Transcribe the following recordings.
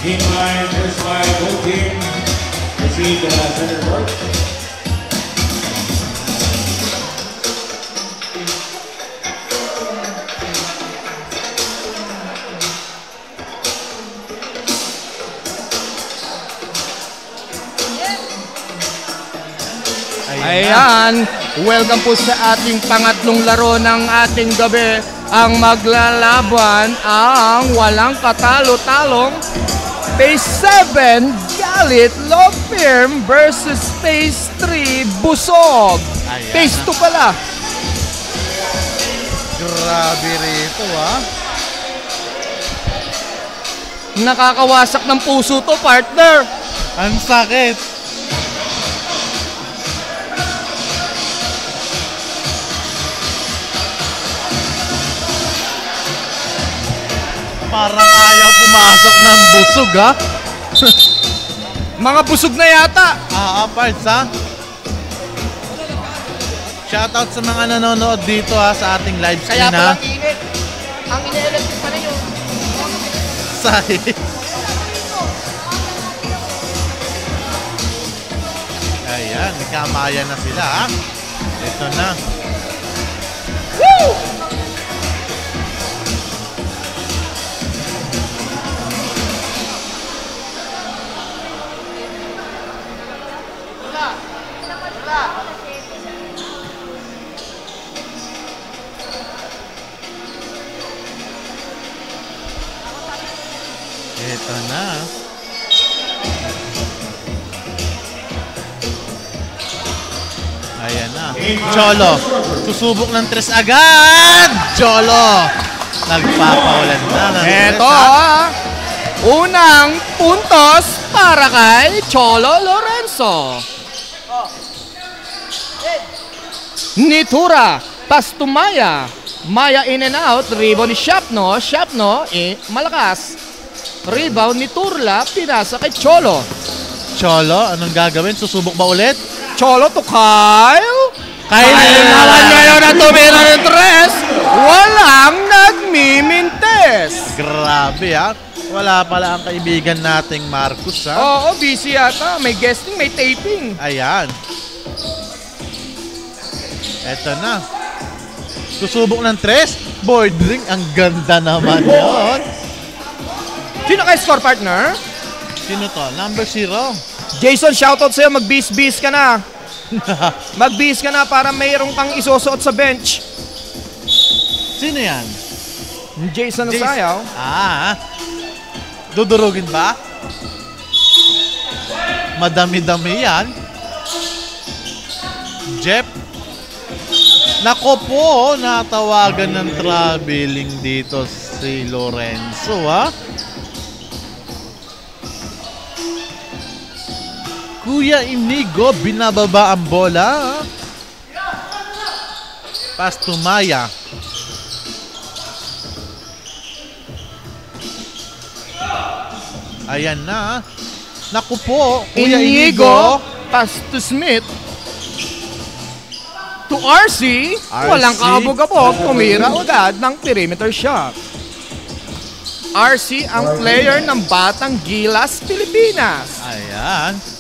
Team line, first line, both team. Proceed to the center court. Ayan, welcome po sa ating pangatlong laro ng ating gabi. Ang maglalaban ang walang katalo-talong Phase 7 Galit Love Firm versus Phase 3 Busog. Ayan. Phase 2 pala. Grabe rito Nakakawasak ng puso to, partner. Ang sakit. Parang ayaw pumasok ng busog Mga busog na yata. parts Shoutout sa mga nanonood dito sa ating live Kaya stream palang init. Ang ine-electric pa na yun. Ayan, nagkamayan na sila Ito na. Woo! Ito na. Ayan na. Cholo. Susubok ng tres agad. Cholo. Nagpapawalan na. Ito unang puntos para kay Cholo Lorenzo. Nitura. Pastumaya. Maya in and out. Rebound ni Shapno. Shapno malakas. Rebound ni Turla, pinasa kay Cholo. Cholo, anong gagawin? Susubok ba ulit? Cholo to Kyle. Kyle naman ngayon na tumira ng tres. Walang nagmimintes. Grabe Wala pala ang kaibigan nating Marcus Oo, busy yata. May guesting, may taping. Ayan. Eto na. Susubok ng tres. Bordering, ang ganda naman yun. Sino kayo score partner? Sino to? Number 0. Jason, shoutout sa'yo. Mag-bis-bis ka na. Mag-bis ka na para mayroong kang isusuot sa bench. Sino yan? Jason Asayaw. Dudurugin ba? Madami-dami yan. Jeff. Nako po, natawagan ng traveling dito si Lorenzo Kuya Inigo, binababa ang bola. Pastumaya. Ayan na. Naku po, Kuya Inigo. Pass to Smith. To RC. Walang kabog-abog. Tumira agad ng perimeter shot. RC ang player ng Batang Gilas, Pilipinas. Ayan.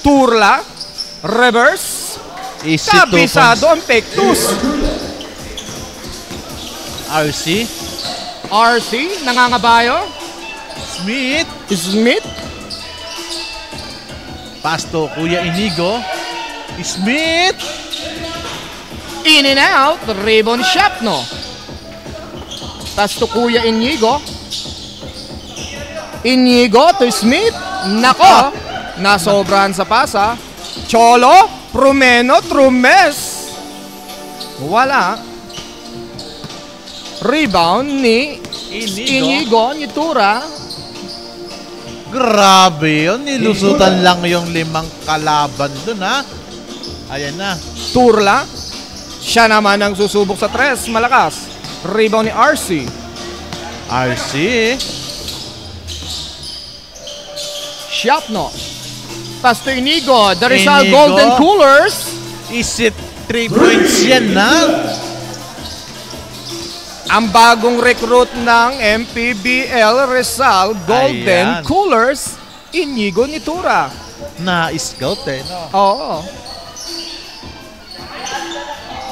Turla, reverse, kabisado ang pektus. RC, nangangabayo. Smith. Pasto, Kuya Inigo. Smith. In and out, rebound Shapno. Pasto, Kuya Inigo. Inigo to Smith. Nako. Nasobrahan sa pasa. Cholo, Prumeno, Trumes. Wala. Rebound ni Inigo, ni Tura. Grabe yun. Nilusutan lang yung 5 kalaban dun Ayan na. Turla. Siya naman ang susubok sa tres. Malakas. Rebound ni RC. Shapno. Pasto Inigo, the Rizal Golden Coolers. Is it 3 points yan ang bagong recruit ng MPBL Rizal Golden Ayan. Coolers, Inigo Nitura. Na-scout no? Oo.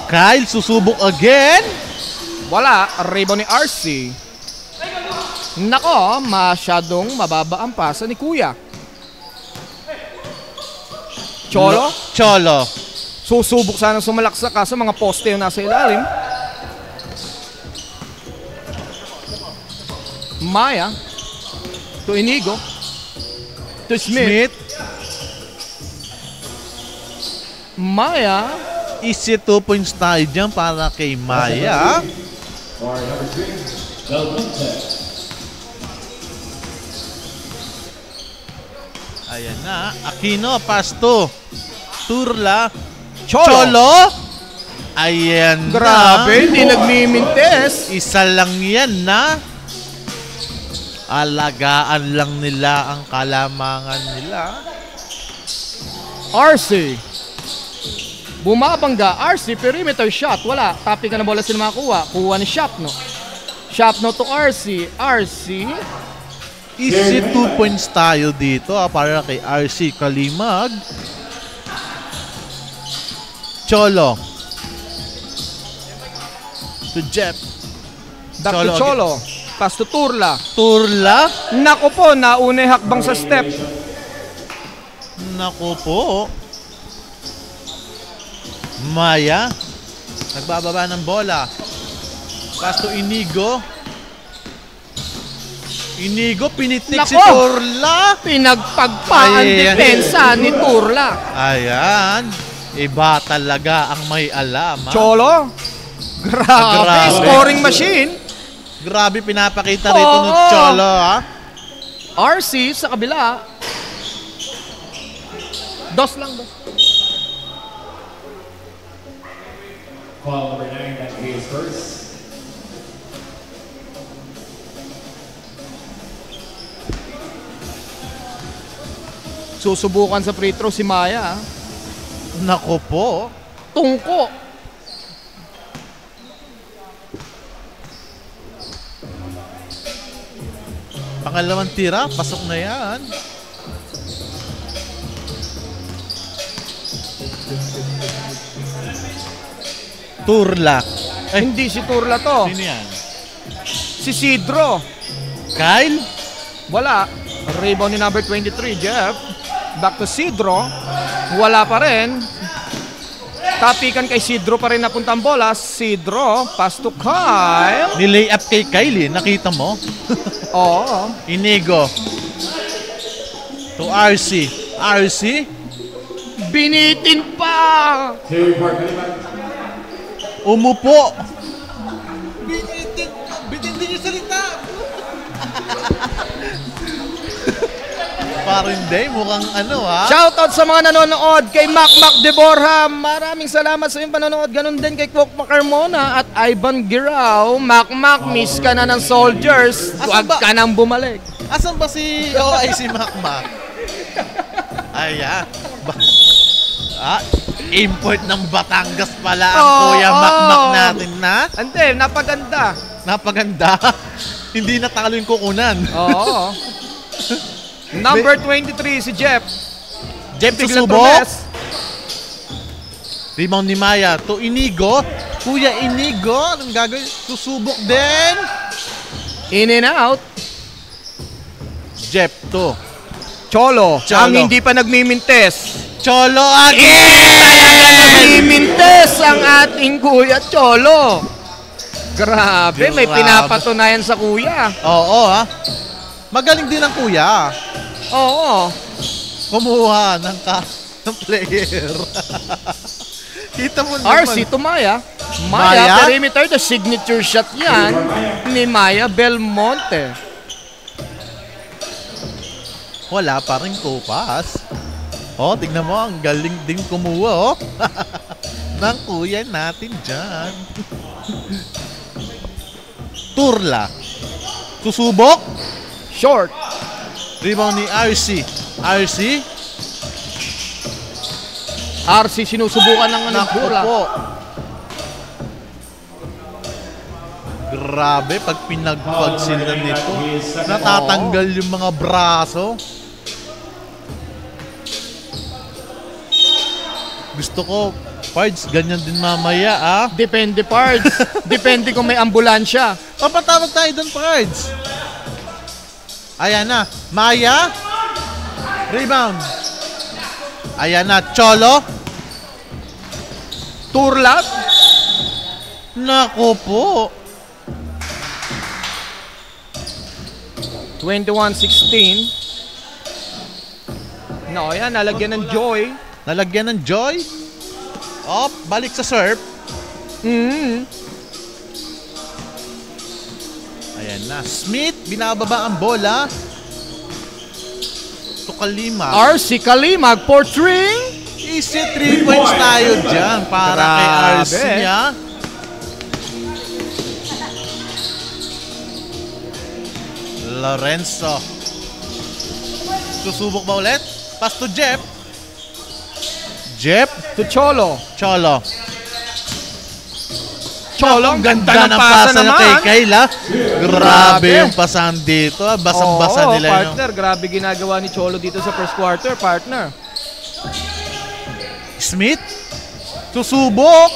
Kyle, susubok again. Wala, rebound ni RC. Nako, masyadong mababa ang pasa ni Kuya. Cholo, Cholo. susubok sana sumalaksak kaso mga poste yung nasa ilalim. Maya to Inigo to Smith. Maya, Easy 2 points tayo dyan para kay Maya. For number 3, Del Monte. Ayan na. Aquino, Pasto. Turla. Cholo. Cholo. Ayan Grabe, na. hindi nagmimintes. Isa lang yan na. Alagaan lang nila ang kalamangan nila. RC. Bumabangga. RC, perimeter shot. Wala. Tapi ka na bola sila makakuha. Kuha ni Shapno. Shapno to RC. RC. Easy 2 points tayo dito para kay RC Kalimag. Cholo. To Jeff. Back Cholo to Cholo. Pass to Turla. Turla. Nako po, nauna yung hakbang sa step. Naku po. Maya. Nagbababa ng bola. Pass to Inigo. Inigo, pinitik si Nako! Turla. Pinagpagpaan Ayan. depensa ni Turla. Ayan. Iba talaga ang may alam. Ha? Cholo. Grabe, Grabe. scoring machine. Grabe pinapakita rito ng Oo. Cholo. Ha? RC sa kabila. Dos lang, dos. Call number 9, that case first. Susubukan sa free throw si Maya. Naku po. Tungko. Pangalawang tira, pasok na yan. Turla. Ay, Hindi si Turla to. sino yan? Si Sidro. Kyle? Wala. Rebound ni number 23, Jeff. Back to Sidro. Wala pa rin. Tapikan kay Sidro pa rin napunta ang bola. Sidro, pass to Kyle. Nilay up kay Kyle eh. Nakita mo? Oo. Inigo. To RC. RC? Binitin pa. 2 for Kalimag. Umupo. Bitin din yung salita. Parang hindi. Mukhang ano ha. Shoutout sa mga nanonood kay Mac De Borja. Maraming salamat sa iyong panonood. Ganun din kay Kwok Macarmona at Ivan Girao. Mac, miss ka na ng Soldiers. Huwag Asan ba? ka nang bumalik. Asan ba si OIC Macmac? Ayan. Import ng Batangas pala ang Oo. Kuya Macmac natin na. Ante, napaganda. Napaganda. Hindi natalo yung kukunan. Oo. Number 23 si Jeff. Jeff Tiglan susubok. Tromes. Rebound ni Maya to Inigo. Kuya Inigo, anong gagawin? Susubok din. In and out. Jeff to Cholo. Cholo. Ang hindi pa nagmimintes. Cholo Hindi again! nagmimintes ang ating Kuya Cholo. Grabe, may Grabe. pinapatunayan sa Kuya. Oo ha. Magaling din ang kuya. Oo. Kumuha ng player. Kita mo naman. RC to Maya. Maya? Maya, perimeter, the signature shot yan ni Maya Belmonte. Wala pa rin kupas. Oh, tignan mo, ang galing din kumuha, oh. Ng kuya natin dyan. Turla. Susubok. Short. Rebound ni RC. RC. RC sinusubukan ng Naku Pura. po. Grabe, pag pinagpag sila nito, natatanggal yung mga braso. Gusto ko, Pards, ganyan din mamaya, ah. Depende, Pards. Depende kung may ambulansya. Papatawag tayo doon, Pards. Ayan na. Maya. Rebound. Ayan na. Cholo. Turlat. Nako po. 21-16. No, yan. Nalagyan ng Joy. Nalagyan ng Joy. Op, balik sa serve. Ayan na. Smith, binababa ang bola. To Kalimag. RC Kalimag for 3. Easy 3 points tayo dyan para kay RC niya. Lorenzo. Susubok ba ulit? Pass to Jeff. Jeff To Cholo. Cholo. Cholo, ang ganda ng ng pasa na kay naman. Kayla. Grabe yung pasan dito. Basang-basa Oo, nila yun. partner. Grabe ginagawa ni Cholo dito sa first quarter, partner. Smith. Susubok.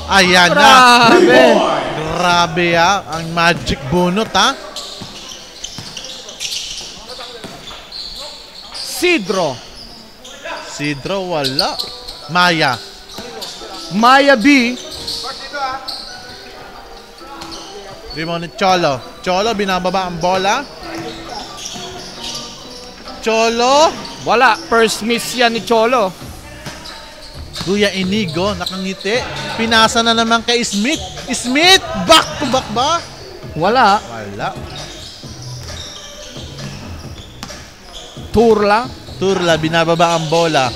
Ayan na. Grabe. Grabe ang magic bunot Sidro wala. Maya B. Rebound ni Cholo. Cholo binababa ang bola. Cholo. Wala. First miss yan ni Cholo. Kuya Inigo nakangiti. Pinasa na naman kay Smith. Smith back to back ba? Wala. Turla binababa ang bola.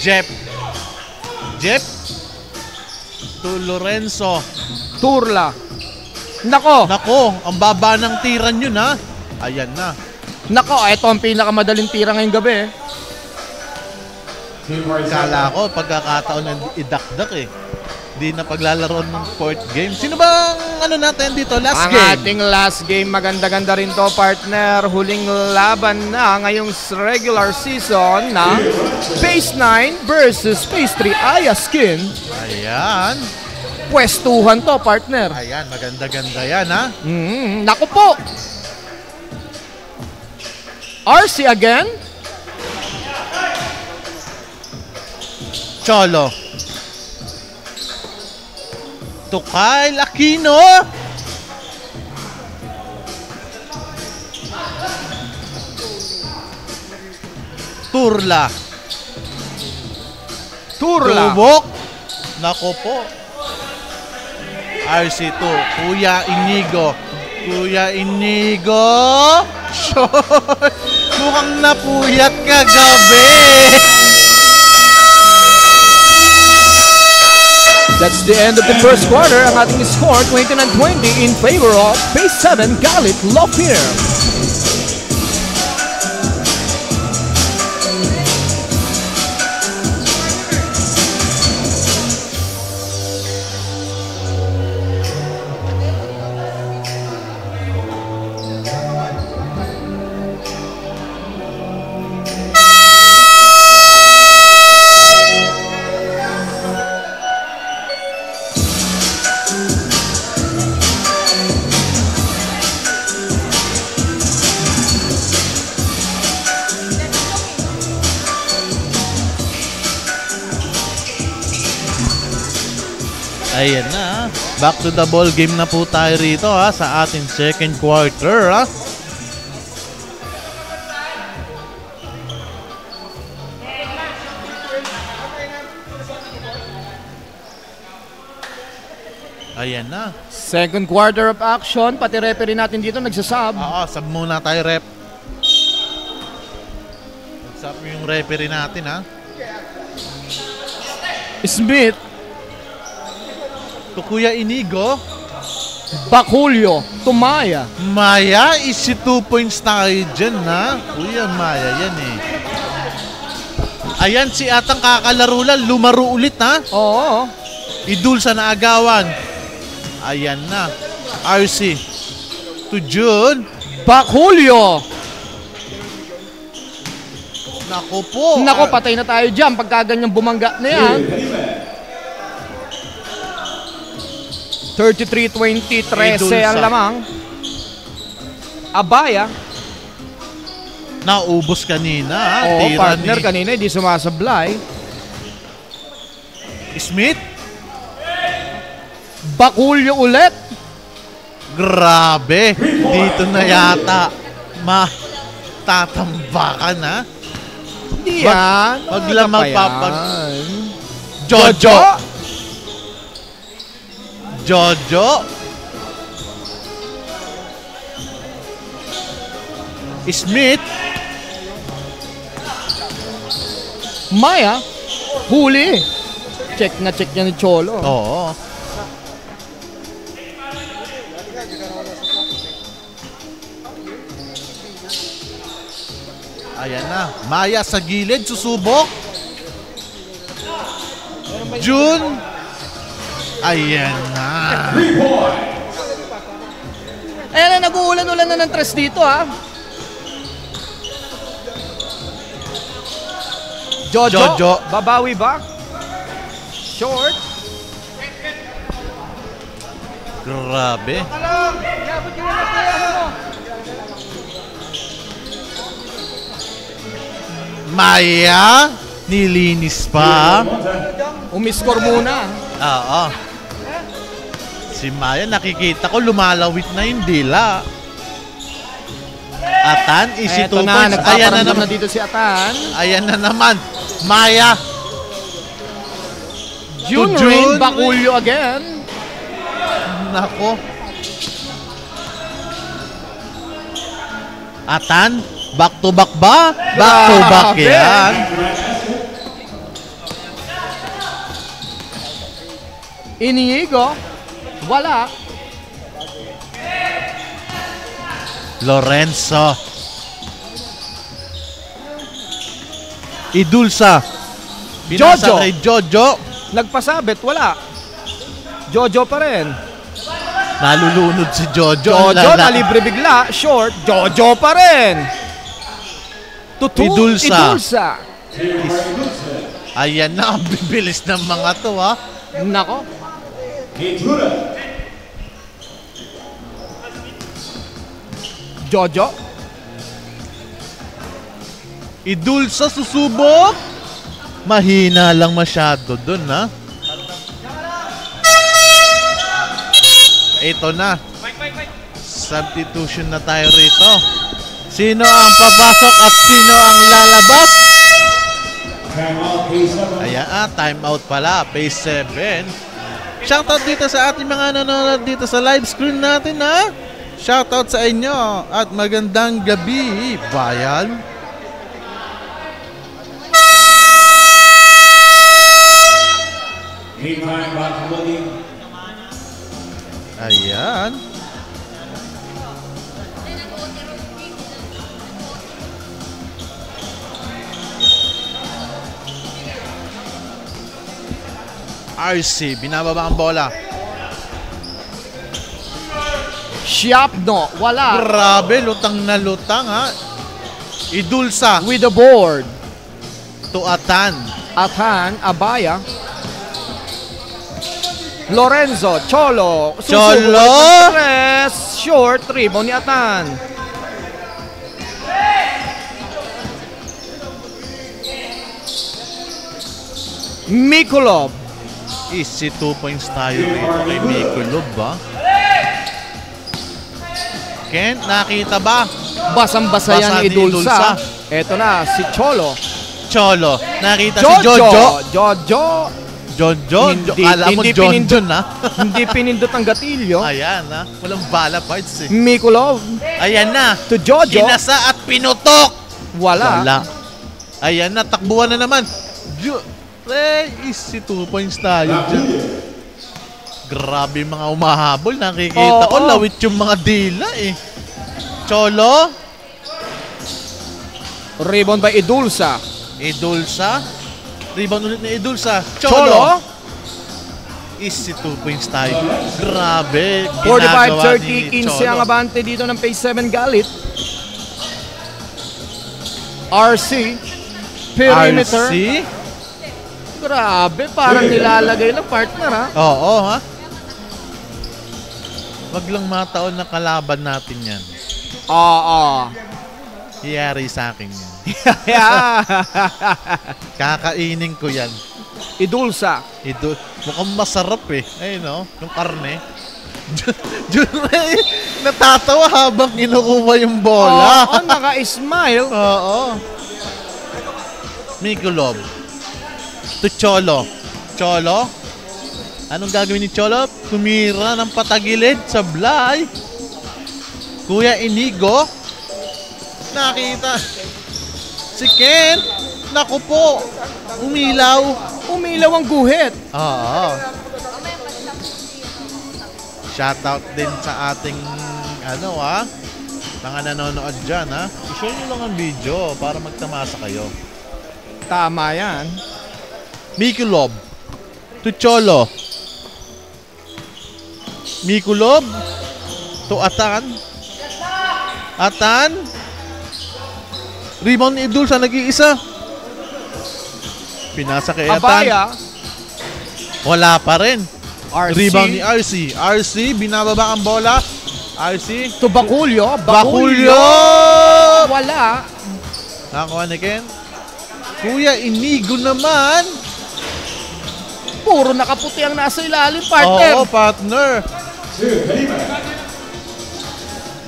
Jeff to Lorenzo. Turla. Nako, ang baba ng tiran yun Ayan na. ito ang pinakamadaling tira ngayong gabi. Kala ko pagkakataon na idakdak Di na paglalaroon ng fourth game. Sino ba ang natin dito? Last Ang game. ating last game, maganda-ganda rin to, partner. Huling laban na ngayong regular season na Phase 9 versus Phase 3 Aya Skin. Ayan. Pwestuhan to, partner. Ayan, maganda-ganda yan Naku po. RC again. Cholo. To Kyle Aquino. Turla. Tubok. Nako po. RC2. Kuya Inigo. Shot. Mukhang napuyat kagabi. That's the end of the first quarter. Ang ating score, 29-20 in favor of Phase 7 Galit Lopier. Ayan na. Back to the ball game na po tayo rito sa ating second quarter Ayan na. Second quarter of action. Pati referee natin dito nagsasab. Sub muna tayo, rep. Nagsab yung referee natin Smith. To Kuya Inigo. Bakulyo. To Maya. Maya, isi 2 points tayo dyan Kuya Maya, yan Ayan, si atang kakalaro lang, lumaro ulit Oo. Idul sa naagawan. Ayan na. RC to June. Back Julio. Naku po. Nako, patay na tayo dyan pagka ganyang bumangga na yan. 33-20, 13 ang lamang. Abaya. Naubos kanina. Oo, Tira partner ni kanina, hindi sumasablay. Smith. Bakulyo ulit. Grabe. Dito na yata matatambakan ha. Hindi yan. Wag lang Ano pa magpapag... yan? Jojo. Jojo. Smith. Maya. Huli. Check na check niya ni Cholo. Oo. Ayan na. Maya sa gilid. Susubok. June. Ayan na. Ayan na, nag-uulan-ulan na ng tres dito ha. Jojo. Jojo. Babawi ba? Short. Grabe. Maya. Nilinis pa. Umiskor muna. Oo. Si Maya, nakikita ko lumalawit na yung dila. Atan, easy Eto 2 na, points. Ayan na nagpaparamdam naman. na dito si Atan. Ayan na naman. Maya. June June. Rain, Bakulyo again. Nako. Atan, back to back ba? Back to back Grabe. yan. Inigo. Wala. Lorenzo. Idulsa. Binasa Jojo. kay Jojo. Nagpasabit, wala. Jojo pa rin. Nalulunod si Jojo. Jojo, Lala- nalibre bigla. Short, Jojo pa rin. Tutu, Idulsa. Idulsa. Ayan na, ang bibilis ng mga to ha. Nako. Jojo. Idulsa susubok. Mahina lang masyado dun ha. Ito na. Substitution na tayo rito. Sino ang papasok at sino ang lalabas? Ayan, time out pala. Phase 7. Shoutout dito sa ating mga nanonood dito sa live screen natin ha. Shoutout sa inyo at magandang gabi, bayan. Meantime, Dr. William. Ayan. RC, binababa ang bola. Siapno, wala. Grabe, lutang na lutang ha. Idulsa With the board. to Atan. Atan, Abaya. Lorenzo, Cholo. Cholo. Tres, short, rebound ni Atan. Mikulov. Easy 2 points tayo dito kay Mikulov ba? Kent, nakita ba? Basang-basa yan Basa ni ni Idulsa. Idulsa. Eto na, si Cholo. Cholo, nakita si Jojo. Jojo. Jojo? Hindi- Kala mo hindi John pinindot. John ha? Hindi pinindot ang gatilyo. Ayan ha, walang bala parts eh. Mikulov. Ayan na, To Jojo. kinasa at pinutok. Wala. Wala. Ayan na, takbuhan na naman. Easy 2 points tayo dyan. Grabe mga umahabol. Nakikita ko, Oo. lawit yung mga dila eh. Cholo, Rebound by Idulsa. Idulsa. Rebound ulit ni Idulsa. Cholo. Easy 2 points tayo. Grabe. ginagawa 45-30, ni 15 ang Cholo. abante dito ng phase 7 Galit. RC. Perimeter. RC? Grabe, parang nilalagay ng partner ha. Oo, ha? Wag lang mataon na kalaban natin yan. Oo. Hiyari sa akin yan. Yeah. Kakainin ko yan. Idulsa. Ito, mukhang masarap eh. Ayun no, yung karne. Natatawa habang kinukuha yung bola. Oo, naka-smile. Oo. Mikulov. To Cholo. Cholo? Anong gagawin ni Cholo? Tumira ng patagilid sa Blay. Kuya Inigo. Nakita. Si Ken. Naku po. Umilaw. Umilaw ang guhit. Oo. Shoutout din sa ating mga nanonood dyan I-share nyo lang ang video para magtamasa kayo. Tama yan. Mikulov to Cholo. Mikulov to Atan. Atan. Rebound ni Idulsa nag-iisa. Pinasa kay Atan. Abaya. Wala pa rin. RC. Rebound ni RC. RC, binababa ang bola. RC. To Baculio. Baculio! Wala. Nakakuha ni Ken. Kuya Inigo naman. Puro nakaputi ang nasa ilalim, partner. Oo, partner.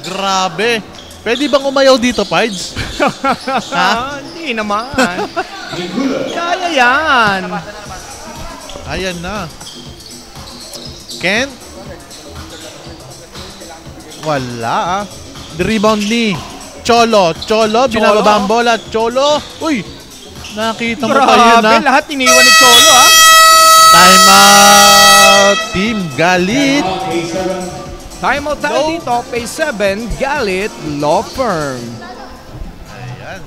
Grabe. Pwede bang umayaw dito, Pards? Ha? Hindi naman. Kaya yan. Ayan na. Ken? Wala The rebound ni Cholo. Cholo, binababa ang bola. Cholo. Uy! Nakita mo pa yun Grabe, lahat iniwan ni Cholo ha. Time out. Team Galit. Time out tayo dito. Phase 7, Galit Law Firm. Ayan.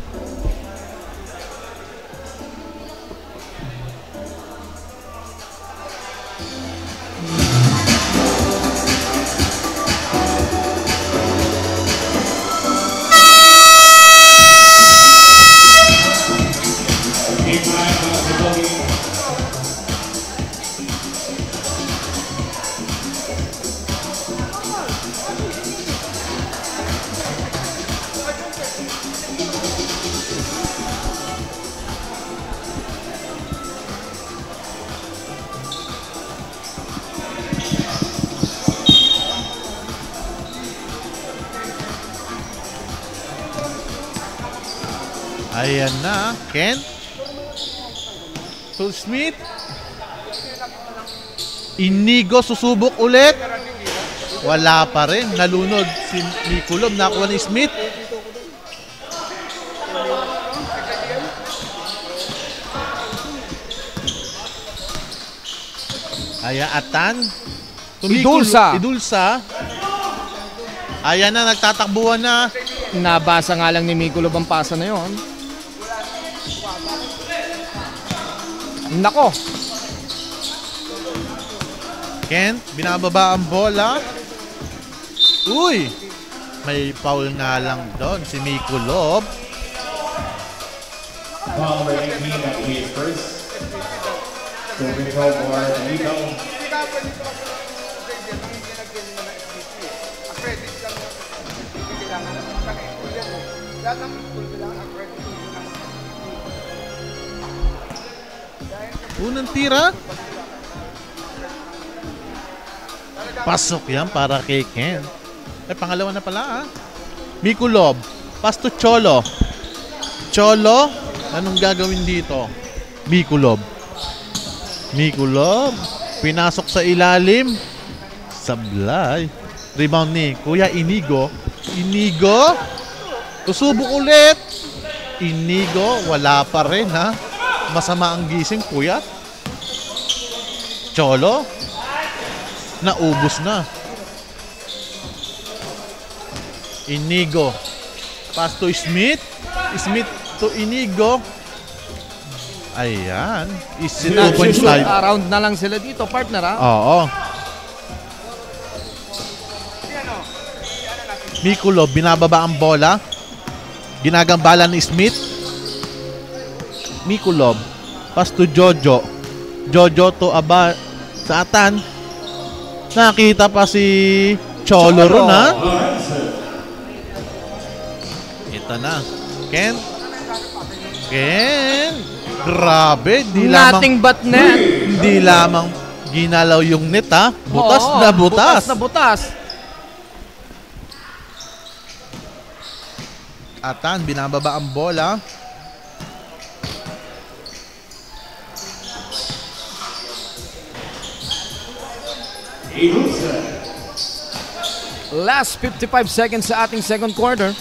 Ayan na, Ken. Phil Smith. Inigo susubok ulit. Wala pa rin. Nalunod si Mikulov. Nakuha ni Smith. Ayan, Atan. Idulsa. Idulsa. Ayan na, nagtatakbuhan na. Nabasa nga lang ni Mikulov ang pasa na yon. Nako. Kent, binababa ang bola. Uy! May foul nga lang doon si Mikulov. Foul number 18 at the first. So control for Nico. Unang tira. Pasok yan para kay Ken. Pangalawa na pala Mikulov. Pass to Cholo. Cholo. Anong gagawin dito? Mikulov. Mikulov. Pinasok sa ilalim. Sablay. Rebound ni Kuya Inigo. Inigo. Tusubok ulit. Inigo. Wala pa rin Masama ang gising, kuya. Cholo. Naubos na. Inigo. Pass to Smith. Smith to Inigo. Ayan. Easy 2 points Shoot tayo. around na lang sila dito, partner ha. Oo. Mikulo, binababa ang bola. Ginagambala ni Smith. Mikulo, pass to Jojo. Jojo to sa Atan. Nakita pa si Cholo ron ha. Ito na. Ken. Grabe. Nothing but net. Hindi lamang ginalaw yung net ha. Butas Oo, na butas. Butas na butas. Atan, binababa ang bola. Last 55 seconds sa ating second quarter.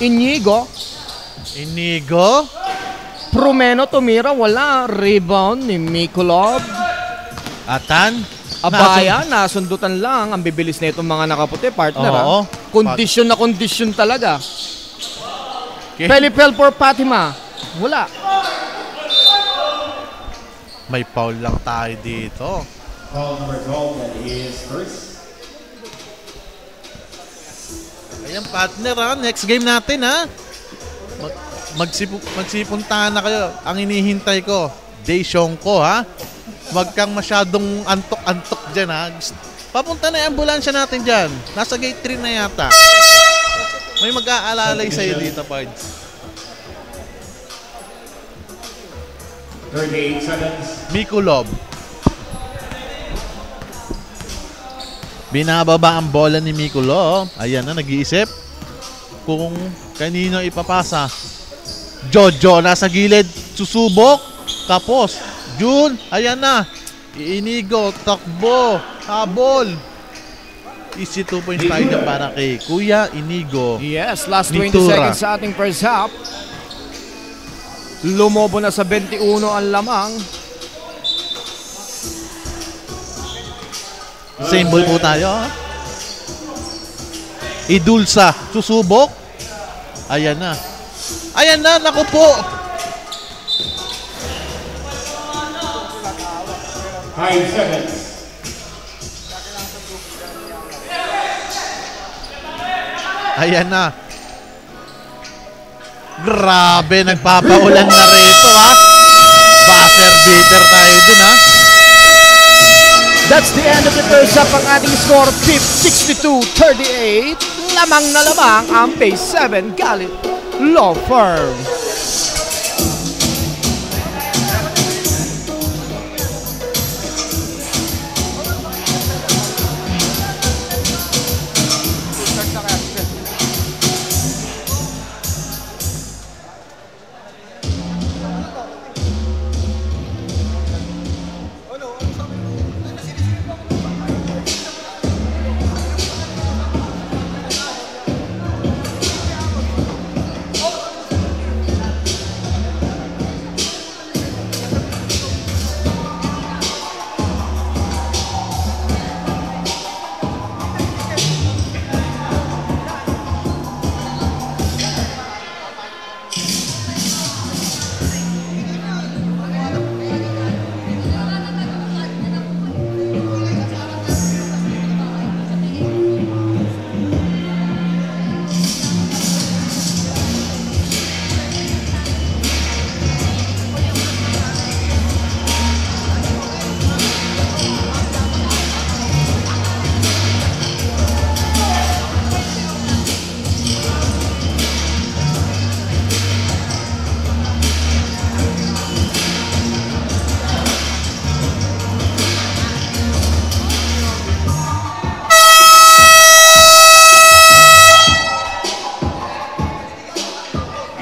Inigo. Prumeno tumira, wala. Rebound ni Mikulov. Atan. Abaya, nasundutan lang. Ang bibilis na itong mga nakaputi, partner. Oo. Kondisyon na kondisyon talaga. Okay. Pelipel for Fatima. Wala. May foul lang tayo dito. Call number 12, that is first. Ayan, partner ha. Next game natin ha. Magsipuntahan na kayo. Ang inihintay ko, Daeshong ko ha. Huwag kang masyadong antok-antok dyan ha. Papunta na yung ambulansya natin dyan. Nasa gate 3 na yata. May mag-aalalay sa'yo dito, Pards. 38 seconds. Mikulov. Binababa ang bola ni Mikulov. Ayan na, nag-iisip kung kanino ipapasa. Jojo nasa gilid, susubok. Tapos, Jun, ayan na. Inigo, takbo, habol. Easy 2 points tayo dyan para kay Kuya Inigo. Yes, last 20 Nitura. seconds sa ating first half. Lumobo na sa 21 ang lamang. Same ball po tayo. Idulsa, susubok. Ayan na. Ayan na, naku po. 5 seconds. Ayan na. Grabe, nagpapaulan na rito ha. Buzzer beater tayo dun ha. That's the end of the first half. Ang ating score, 62-38. Lamang na lamang ang Phase 7 Galit Law Firm.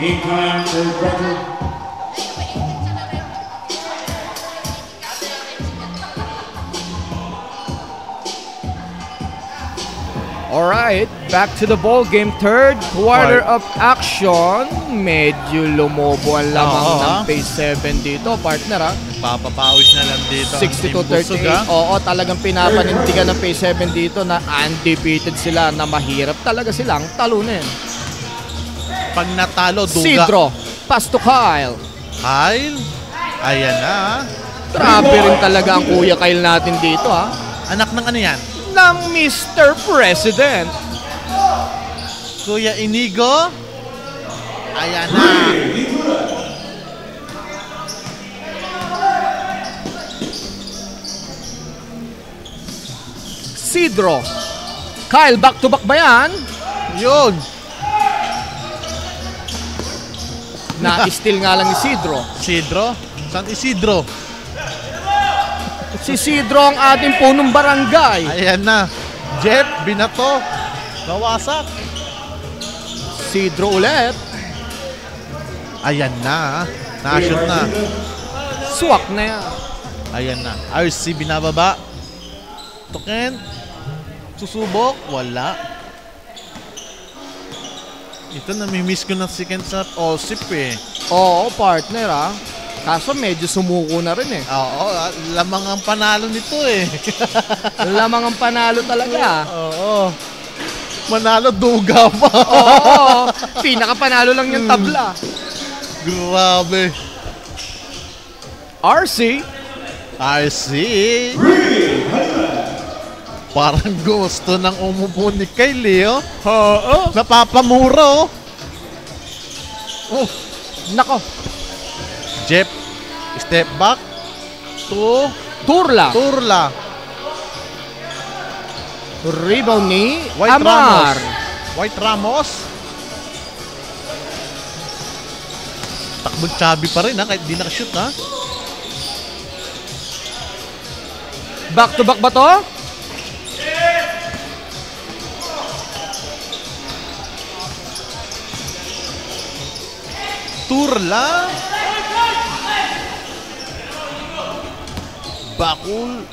Game time, third quarter. Alright, back to the ball game. Third quarter of action. Medyo lumobo ang lamang Oo, ng ha? Phase 7 dito, partner ha. Papapawis na lang dito. 62-38. Oo, talagang pinapanindigan ng Phase 7 dito na undefeated sila, na mahirap talaga silang talunin. Pag natalo, duga. Sidro, pass to Kyle. Kyle. Ayan na. Grabe rin talaga ang Kuya Kyle natin dito ha. Anak ng ano yan? Ng Mr. President. Kuya Inigo. Ayan na. Isidro. Kyle, back to back ba yan? Yun. Na-steal nga lang ni Isidro. Isidro? San Isidro? Si Isidro ang ating punong barangay. Ayan na. Jeff, binato. Nawasak. Isidro ulit. Ayan na. Na-shoot na. Swak na yan. Ayan na. RC binababa. Token. Susubok. Wala. Ito, namimiss ko na second shot. Osip eh. Oo, partner ha. Kaso medyo sumuko na rin eh. Oo, lamang ang panalo nito eh. Lamang ang panalo talaga. Oo. Manalo, duga pa. Oo, pinakapanalo lang yung tabla. Grabe. RC. RC. Parang gusto nang umupo ni Kyle, oh. Oo. Napapamura, oh. Oh, nako. Jeff, step back to Turla. Turla. Rebound ni White Amar. Ramos. White Ramos. Takbong chubby pa rin, ha, kahit di nakashoot, ha. Back to back ba to? Turla. Bakul.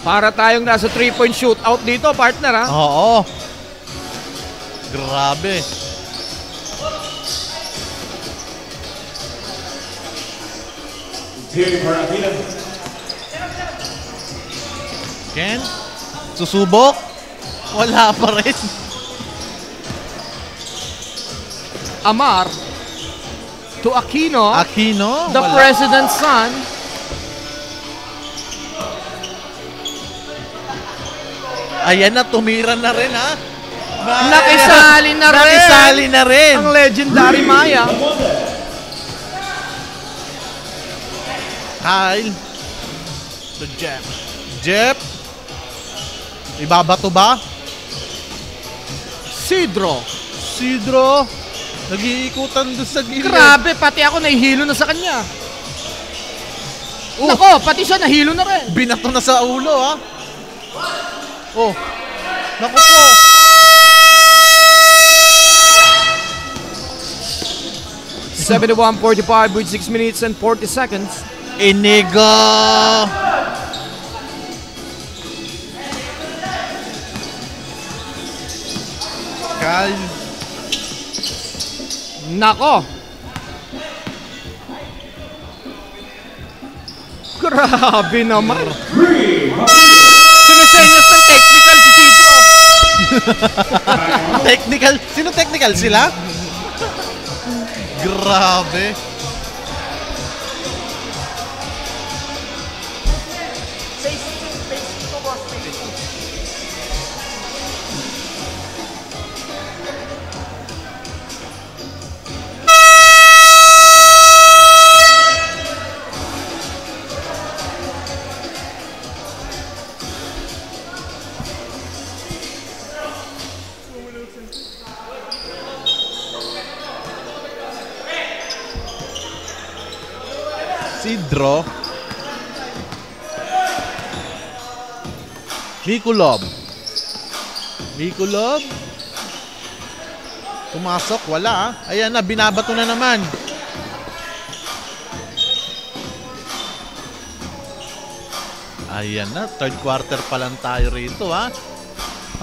Para tayong nasa 3-point shootout dito, partner ha. Oo. Grabe. Ken, susubok. Wala pa rin. Amar to Aquino. Aquino. The wala. president's son. Ayan na, tumira na rin, ha. Nakisali na rin. Nakisali na rin. Ang legendary Maya. Kyle. To Jeff. Jeff. Ibabato ba? Sidro. Sidro. Nag-iikutan doon sa gilid. Grabe, pati ako nahihilo na sa kanya. Oh. Nako, pati siya nahilo na rin. Binato na sa ulo, ha. Oh. Naku po. (71:45) with 6 minutes and 40 seconds. Inigo. Kyle. Nako. Grabe naman. Sumisenyas ng technical si Sidro. Technical. Sino technical? Sila? Grabe. Sidro. Mikulov. Mikulov. Pumasok, wala, ah. Ayan na, binabato na naman. Ayan na, third quarter pa lang tayo rito, ha.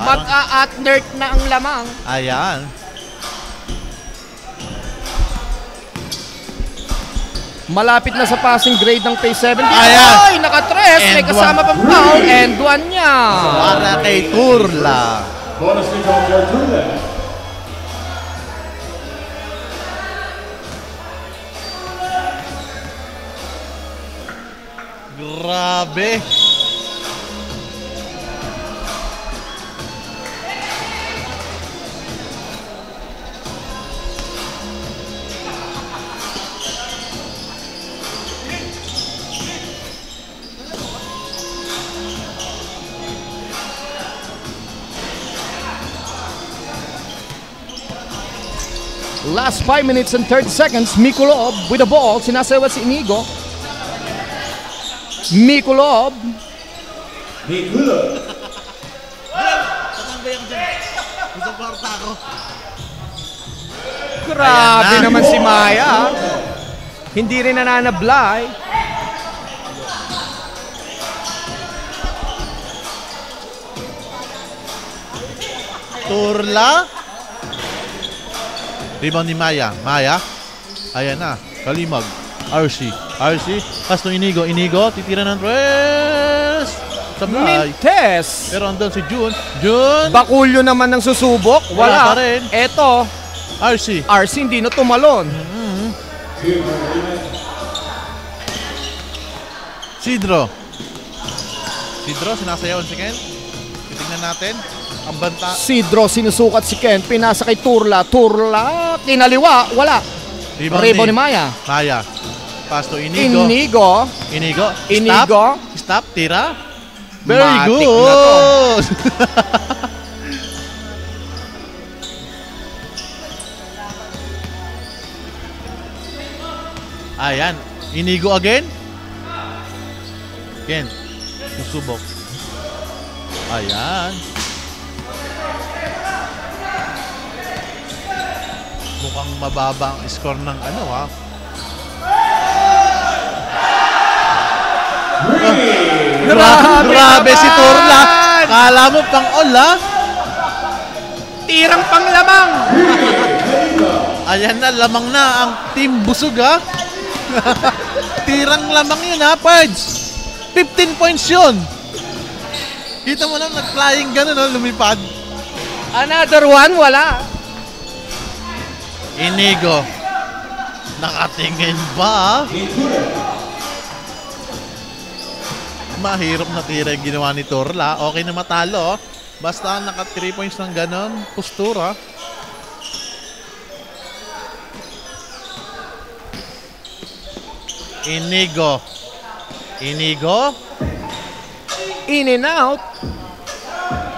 Mag-a-at-nerd na ang lamang. Ayan. Malapit na sa passing grade ng Phase 7. Ayan. Ay, naka-tres. May And kasama pang foul. And one niya. Para kay Turla. Bonus to Joker Turla. Grabe. Last 5 minutes and 30 seconds. Mikulov with the ball. Sinasayaw si Inigo. Mikulov. Mikulov. Grabe Ayan na. naman si Maya. Hindi rin nananablay. Turla. Rebound ni Maya. Maya. Ayan na. Kalimag. RC. Pass to Inigo. Inigo. Titira ng tres. Sablay. Mintes. Pero andun si Jun. Jun. Bakulyo naman ng susubok. Wala Wala. pa rin. Eto. RC. RC hindi na tumalon. Sidro. Sinasayawan si Ken. Titignan natin. Ang banta. Sidro sinusukat si Ken. Pinasa kay Turla. Turla. Kinaliwa. Wala. Rebound ni Maya. Maya. Pass to Inigo. Inigo. Stop. Tira. Very Matik good. na to. Ayan. Inigo again. Ken. Susubok. Ayan. Mukhang mababa ang score ng ano ha. Grabe si Turla. Kala mo pang all ha. Tirang panglamang. Ayan na, lamang na ang Team Busog ha. Tirang lamang yun ha, Pards. 15 points yun. Kita mo na nag-flying gano'n, no? Lumipad. Another one. Wala. Inigo. Nakatingin ba? Mahirap na tira yung ginawa ni Turla. Okay na matalo. Basta naka 3 points ng gano'n. Postura. Inigo. In and out.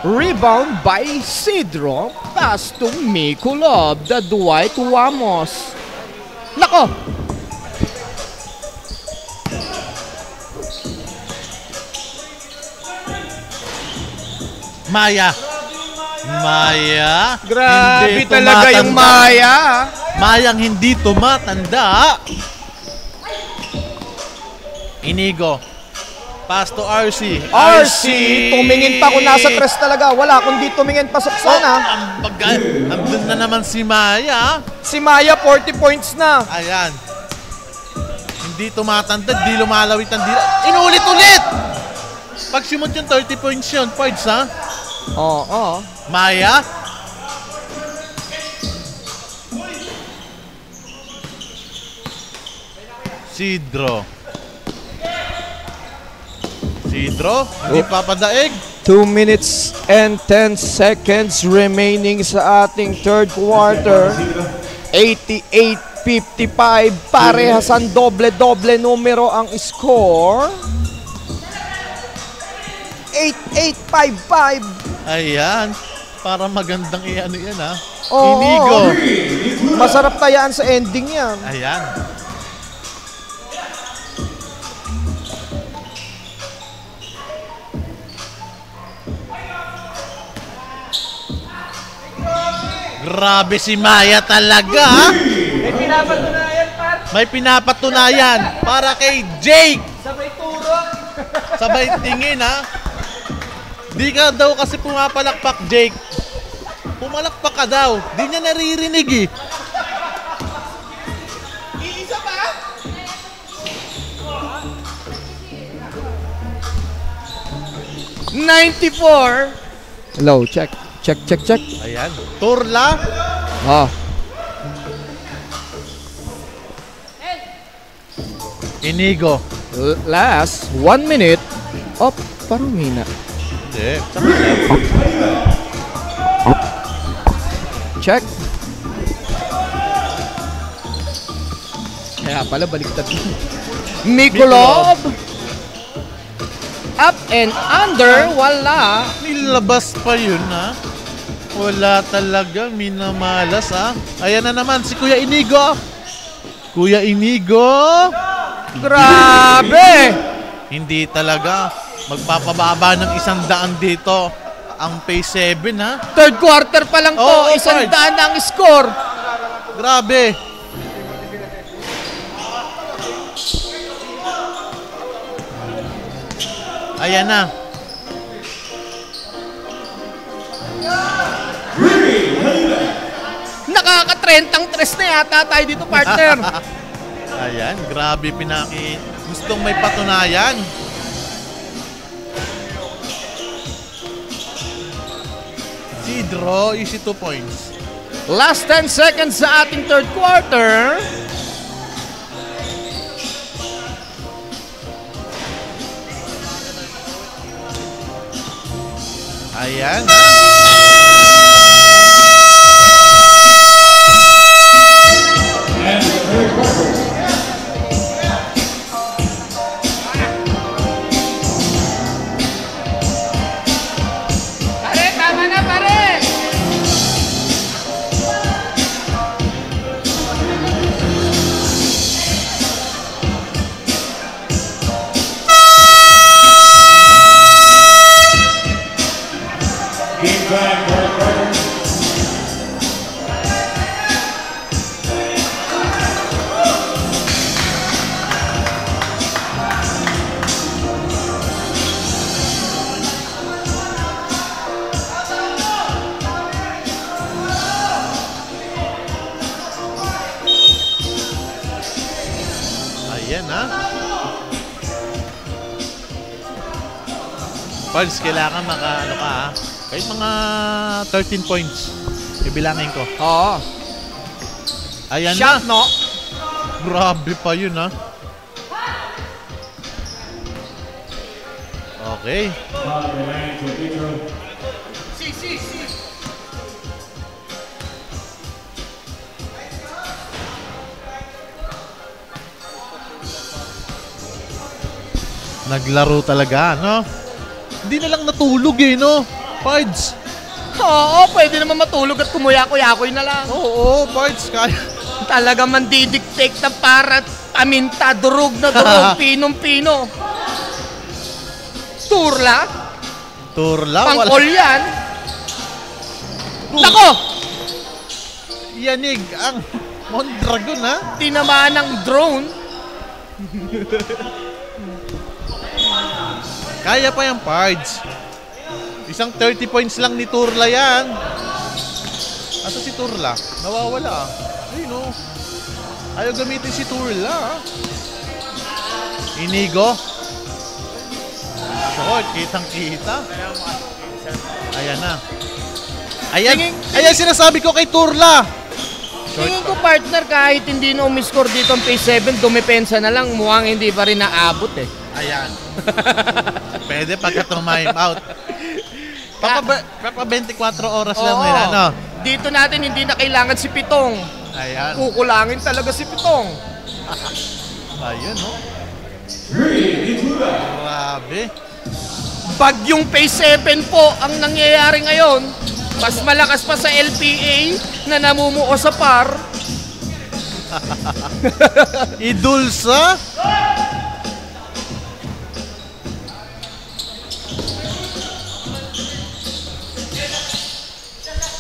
Rebound by Sidro. Pass to Mikulov. The Dwight Wamos. Nako! Maya. Grabe Hindi talaga yung tumatanda. Maya. Mayang hindi tumatanda. Inigo. Pass to RC. RC, tumingin pa kung nasa tres talaga. Wala, kundi tumingin pa sa sana. Andun na naman si Maya. Si Maya, 40 points na. Ayan. Hindi tumatanda, di lumalawit ang dila. Inulit-ulit! Pag simot yung 30 points yun, points ha? Oo. Maya. Sidro. Hindi papadaig. 2 minutes and 10 seconds remaining sa ating third quarter. 88-55. Parehas doble-doble numero ang score. 8855. Ayan. Para magandang iano yan ha. Oo. Inigo. Masarap tayaan sa ending yan. Ayan. Grabe si Maya talaga ha? May pinapatunayan, Pat. May pinapatunayan para kay Jake. Sabay turo. Sabay tingin ha. Di ka daw kasi pumapalakpak, Jake. Pumalakpak ka daw. Di niya naririnig eh. Iisa pa? Hello, check. Check. Ayan. Turla. Ah. Inigo. Last 1 minute. Oh, parang hina. Hindi. Check. Kaya pala baliktad. Mikolov. Up and under. Wala. Nilabas pa yun, ha? Wala talaga, minamalas, ha? Ayan na naman, si Kuya Inigo. Kuya Inigo. Grabe. Hindi talaga. Magpapababa ng 100 dito. Ang pace 7, ha? Third quarter pa lang to. Oo, 100 ang score. Grabe. Ayan na. Nakaka-30 tres na yata tayo dito, partner. Ayan, grabe gustong may patunayan. Sidro, easy 2 points. Last 10 seconds sa ating third quarter. Ayan. And the third quarter. Pare, tama na pare. Game time, third quarter. Ayan, ha? Pals, kailangan ano ka, ha? Kahit mga 13 points. Ibilangin ko. Oo. Ayan Shot, na. no? Grabe pa yun, ha? Okay. On the line to Pedro. Naglaro talaga, no? Hindi na lang natulog, eh, no? Pards. Oo, pwede naman matulog at kumuya-kuyakoy na lang. Oo, Pards. Kaya. Talaga man didictate na para paminta, durog na durog, pinong-pino. Turla, Turla. pangkol yan. Nako! Yanig ang Mondragon, ha? Tinamaan ng drone. Kaya pa yung Pards. Isang 30 points lang ni Turla yan. Asa si Turla? Nawawala. Ayun, no? Ayaw gamitin si Turla. Inigo. Short, kitang-kita. Ayan na. Ayan sinasabi ko kay Turla. Tingin ko, partner, kahit hindi na umiscore dito ang phase 7, dumepensa na lang, mukhang hindi pa rin naabot eh. Ayan. Pwede pagka time out. Papa 24 oras lang Oo. nila, no? Dito natin hindi na kailangan si Pitong. Ayan. Kukulangin talaga si Pitong. Ayun, no? Grabe. Bagyong phase 7 po ang nangyayari ngayon. Mas malakas pa sa LPA na namumuo sa par. Idulsa?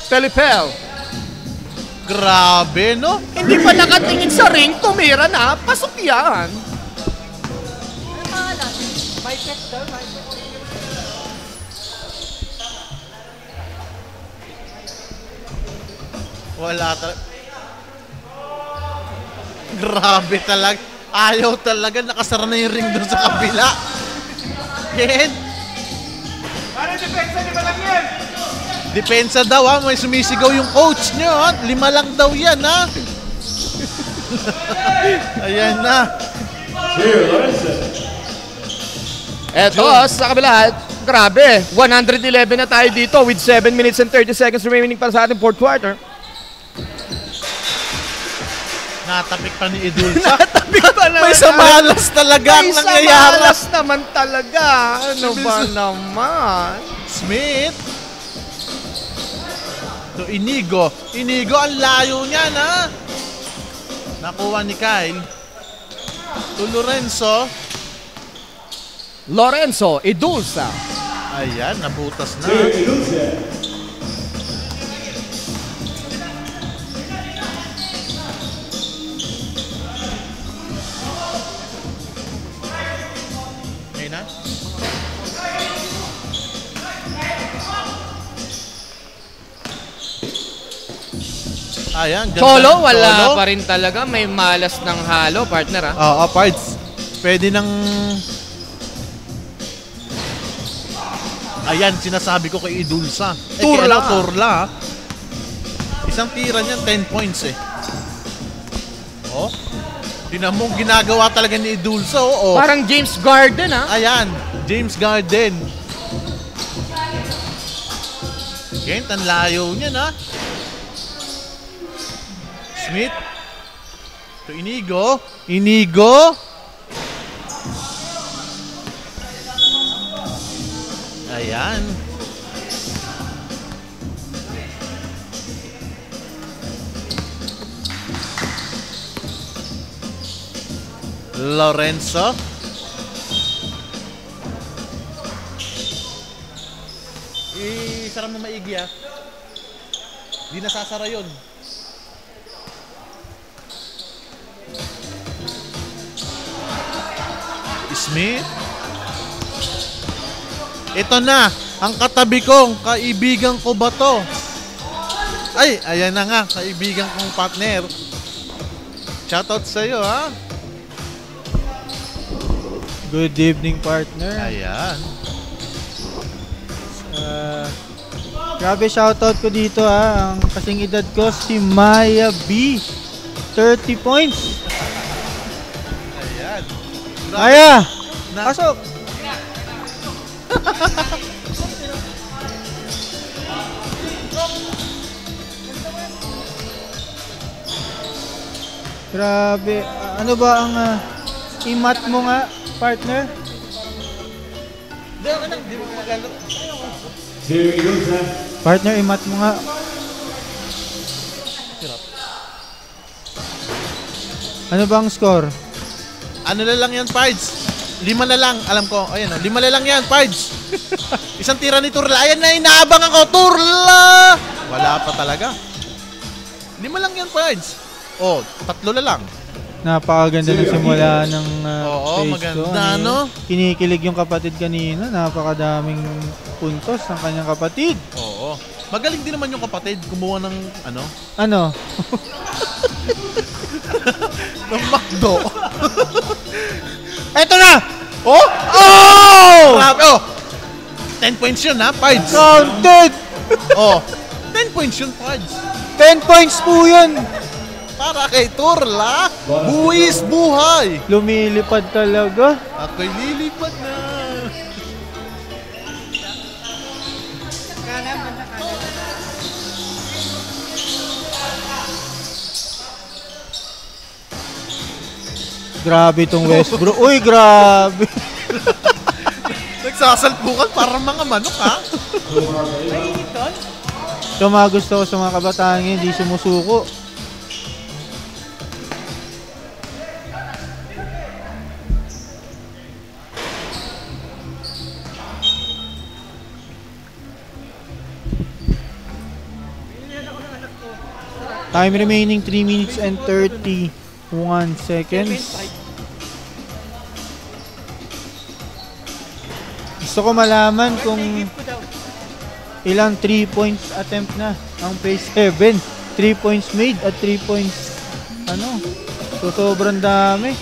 Telefel. Grabe, no? Hindi pa nakatingin sa ring, tumira na. Pasok yan. Wala talaga. Grabe talaga. Ayaw talaga. Nakasara na yung ring doon sa kabila. Yan. Para depensa, di ba lang yan? Depensa daw, ha. May sumisigaw yung coach nyo, ha. 5 lang daw yan, ha. Ayan na. Lorenzo. Eto, sa kabila, grabe. 111 na tayo dito with 7 minutes and 30 seconds remaining para sa ating fourth quarter. Natapik pa ni Edulsa. Natapik pa na. May samalas talaga ang May nangyayari. samalas naman talaga. Ano ba naman? Smith. To Inigo. Inigo, ang layo niyan, ha? Nakuha ni Kyle. To Lorenzo. Lorenzo Edulsa. Ayan, nabutas na. Ngayon na? Ayan, ganda. Cholo, wala Cholo. pa rin talaga. May malas ng halo, partner, ha? Oo, parts. Pwede nang... Ayan, sinasabi ko kay Edulsa. Turla. Turla. Isang tira niyan, 10 points eh. Oh. Tinan mo, ginagawa talaga ni Edulsa. Oh. Parang James Garden, ha? Ayan, James Garden. Kent, ang layo niyan, ha? Smith. To Inigo. Inigo. Ayan. Lorenzo. Isara mo maigi, ha? Di nasasara yun. Smith. Ito na, ang katabi kong kaibigan ko ba to? Ay, ayan na nga, kaibigan kong partner. Shoutout sa'yo, ha? Good evening, partner. Ayan. Grabe shoutout ko dito, ha. Ang kasing edad ko si Maya B. 30 points. Ayan. Maya! Na- Pasok! Grabe. Ano ba ang imat mo nga, partner? Di mo magalo. Partner, imat mo nga. Ano ba ang score? Ano na lang yan, Pards? 5 na lang, alam ko. Ayan, 5 na lang yan, Pards. Isang tira ni Turla. Ayan na, inaabang ako, Turla! Wala pa talaga. 5 lang yan, Pards. Oh, 3 na lang. Napakaganda ng simula ng Oo, phase maganda, 2. no? Kinikilig yung kapatid kanina. Napakadaming puntos ng kanyang kapatid. Oo. Magaling din naman yung kapatid. Kumuha ng, ano? Ano? Ng McDo. Eto na! Oh! Oh! Grabe, oh! 10 points yun, ha, Pards? Counted! Oh, 10 points yun, Pards. 10 points po yun! Para kay Turla, buwis buhay. Lumilipad talaga. Ako'y lilipad na. Grabe tong Westbrook. Uy, grabe. Nagsasalpukan para mga manok, ha? Ito mga gusto ko sa mga kabataan ngayon, hindi sumusuko. Time remaining 3 minutes and 31 seconds. Gusto ko malaman kung ilang 3 points attempt na ang phase 7. 3 points made at 3 points so sobrang dami.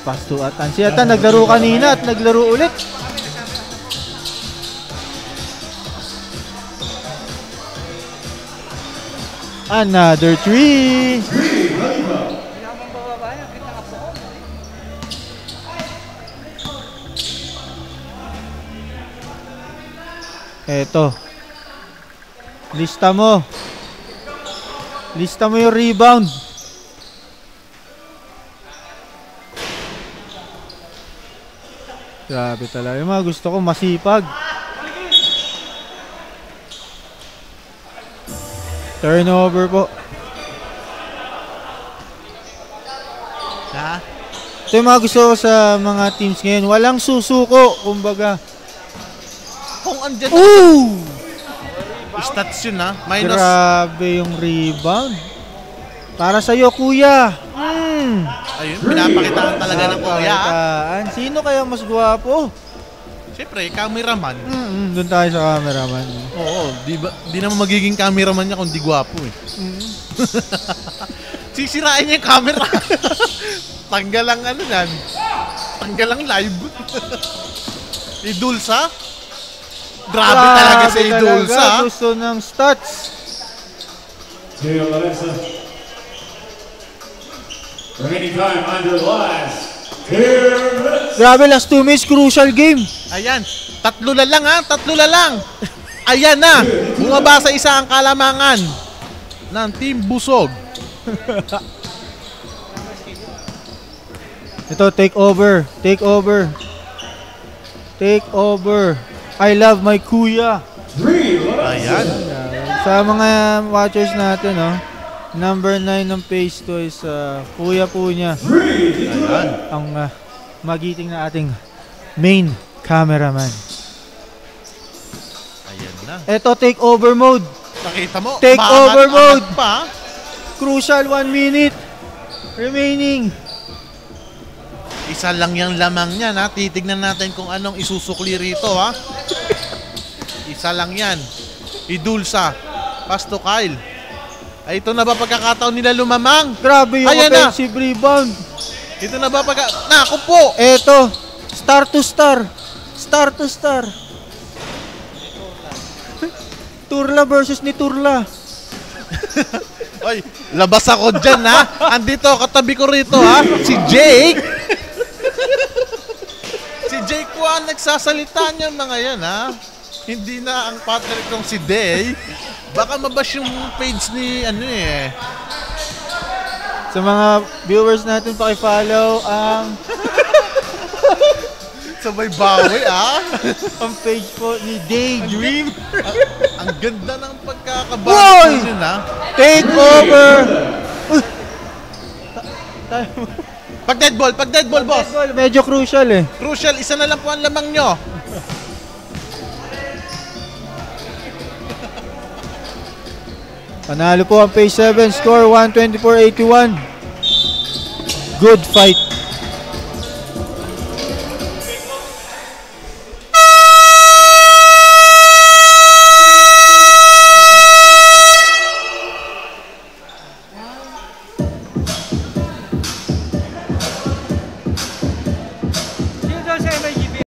Pass to Atan. Si Atan naglaro kanina at naglaro ulit. Another 3. Eto. Lista mo. Lista mo yung rebound. Grabe talaga. Yung mga gusto ko masipag. Turnover po. Ha? Ito yung mga gusto ko sa mga teams ngayon. Walang susuko, kumbaga. Kung andyan Ooh! stats yun ha. Minus. Grabe yung rebound. Para sa'yo, kuya. Ayun, pinapakitaan talaga ng kuya. Pakitaan. Sino kaya mas gwapo? Siyempre, cameraman. Doon tayo sa cameraman. Oo, di naman magiging cameraman niya kung di gwapo eh. Sisirain niya yung camera. Tanggal ang ano yan. Tanggal ang live. Idulsa? Grabe talaga si Idulsa. Gusto ng stats. Teo Lorenzo. Remaining time under the last 10 minutes. Grabe, last 2 minutes, crucial game. Ayan, 3 na lang ha, 3 na lang. Ayan na, bumaba sa isa ang kalamangan ng Team Busog. Ito, take over. Take over. Take over. I love my kuya. Ayan. Sa mga watchers natin, no? Number 9 ng page to is kuya po niya. Ayan. Ang magiting na ating main cameraman. Ayan na. Ito, take over mode. Nakita mo, Take over mode. pa. Crucial 1 minute remaining. Isa lang yung lamang niyan ha. Titignan natin kung anong isusukli rito ha. Isa lang yan. Idulsa. Pasto Kyle. Ay, ito na ba pagkakataon nila lumamang? Grabe yung Ayan na. offensive rebound. Ito na ba Naku po! Eto, star to star. Star to star. Turla versus ni Turla. Ay, labas ako dyan ha. Andito, katabi ko rito ha. Si Jake. Si Jake po ang nagsasalita niya mga yan ha. Hindi na ang partner kong si Day. Baka mabash yung page ni ano eh. Sa mga viewers natin, paki-follow ang Sabay bawi ah. ang page po ni Daydream. Ang ganda ng Boy! pagkakabawi yun ha. Take over. Pag dead ball boss. Medyo crucial eh. Crucial, isa na lang po ang lamang nyo. Panalo po ang page 7, score 124-81. Good fight.